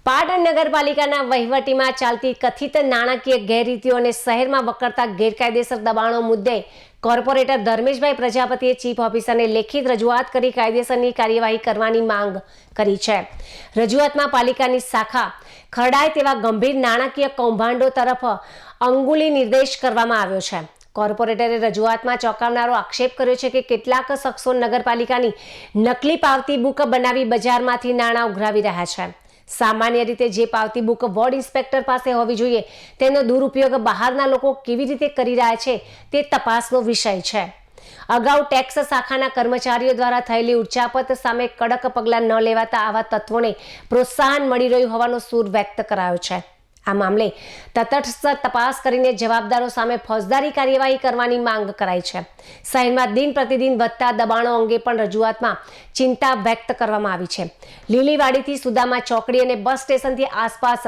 પાટણ નગરપાલિકાના વહીવટીમાં ચાલતી કથિત નાણાકીય ગેરરીતિઓ અને શહેરમાં વકરતા ગેરકાયદેસર દબાણો મુદ્દે કોર્પોરેટર ધર્મેશભાઈ પ્રજાપતિએ ચીફ ઓફિસરને લેખિત રજૂઆત કરી કાયદેસરની કાર્યવાહી કરવાની માંગ કરી છે। રજૂઆતમાં પાલિકાની શાખા ખરડાય તેવા ગંભીર નાણાકીય કૌભાંડો તરફ અંગુલી નિર્દેશ કરવામાં આવ્યો છે। કોર્પોરેટરે રજૂઆતમાં ચોંકાવનારો આક્ષેપ કર્યો છે કે કેટલાક શખ્સો નગરપાલિકાની નકલી પાવતી બુક બનાવી બજારમાંથી નાણાં ઉઘરાવી રહ્યા છે। સામાન્ય રીતે જે પાવતી બુક વોર્ડ ઇન્સ્પેક્ટર પાસે હોવી જોઈએ તેનો દુરુપયોગ બહારના લોકો કેવી રીતે કરી રહ્યા છે તે તપાસનો વિષય છે। અગાઉ ટેક્સ શાખાના કર્મચારીઓ દ્વારા થયેલી ઉચાપત સામે કડક પગલાં ન લેવાતા આવા તત્વોને પ્રોત્સાહન મળી રહ્યું હોવાનો સૂર વ્યક્ત કરાયો છે। આ મામલે તટસ્થ તપાસ કરીને જવાબદારો સામે ફોજદારી કાર્યવાહી કરવાની માંગ કરાઈ છે। શહેરમાં દિન પ્રતિદિન વધતા દબાણો અંગે પણ રજૂઆતમાં ચિંતા વ્યક્ત કરવામાં આવી છે। લીલીવાડીથી સુદામા ચોકડી અને બસ સ્ટેશનથી આસપાસ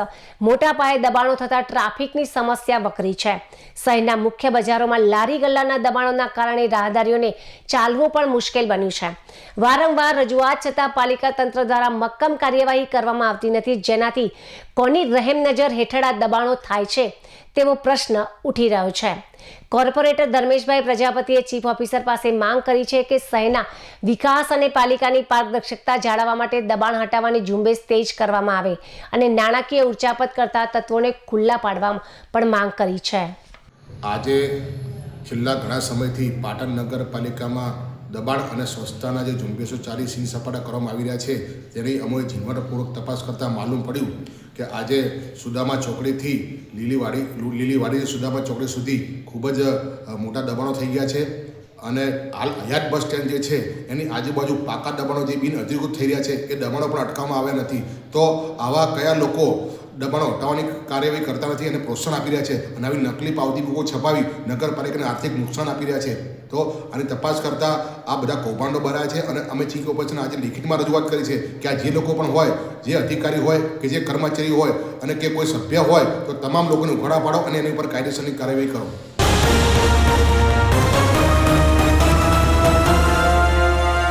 મોટા પાયે દબાણો થતા ટ્રાફિકની સમસ્યા વકરી છે। શહેરના મુખ્ય બજારોમાં લારી ગલ્લાના દબાણોના કારણે રાહદારીઓને ચાલવું પણ મુશ્કેલ બન્યું છે। વારંવાર રજૂઆત છતાં પાલિકા તંત્ર દ્વારા મક્કમ કાર્યવાહી કરવામાં આવતી નથી, જેનાથી કોની રહેમ નજર હેઠળ આ દબાણો થાય છે તેવો પ્રશ્ન ઉઠી રહ્યો છે। કોર્પોરેટર ધર્મેશભાઈ પ્રજાપતિએ ચીફ ઓફિસર પાસે માંગ કરી છે કે શહેરના વિકાસ અને પાલિકાની પારદર્શકતા જાળવવા માટે દબાણ હટાવવાની ઝુંબેશ તેજ કરવામાં આવે અને નાણાકીય ઉચાપત કરતા તત્વોને ખુલ્લા પાડવા પણ માંગ કરી છે। આજે છેલ્લા ઘણા સમયથી પાટણ નગરપાલિકામાં દબાણ અને સ્વચ્છતાના જે ઝુંબેશો ચાલી સીન સપાટા કરવામાં આવી રહ્યા છે તેની અમે ઝીણવટપૂર્વક તપાસ કરતાં માલુમ પડ્યું કે આજે સુદામા ચોકડીથી લીલીવાડી સુદામા ચોકડી સુધી ખૂબ જ મોટા દબાણો થઈ ગયા છે અને હાલ હયાત બસ સ્ટેન્ડ જે છે એની આજુબાજુ પાકા દબાણો જે બિન અધિકૃત થઈ રહ્યા છે એ દબાણો પણ અટકાવવામાં આવ્યા નથી। તો આવા કયા લોકો દબાણો હટાવવાની કાર્યવાહી કરતા નથી અને પ્રોત્સાહન આપી રહ્યા છે અને આવી નકલી પાવતી બુકો છપાવી નગરપાલિકાને આર્થિક નુકસાન આપી રહ્યા છે, તો આની તપાસ કરતાં આ બધા કૌભાંડો બરાયા છે અને અમે ચીફ ઓફિસરને આજે લિખિતમાં રજૂઆત કરી છે કે આ જે લોકો પણ હોય, જે અધિકારી હોય કે જે કર્મચારી હોય અને કે કોઈ સભ્ય હોય તો તમામ લોકોને ઉઘાડા પાડો અને એની ઉપર કાયદેસરની કાર્યવાહી કરો।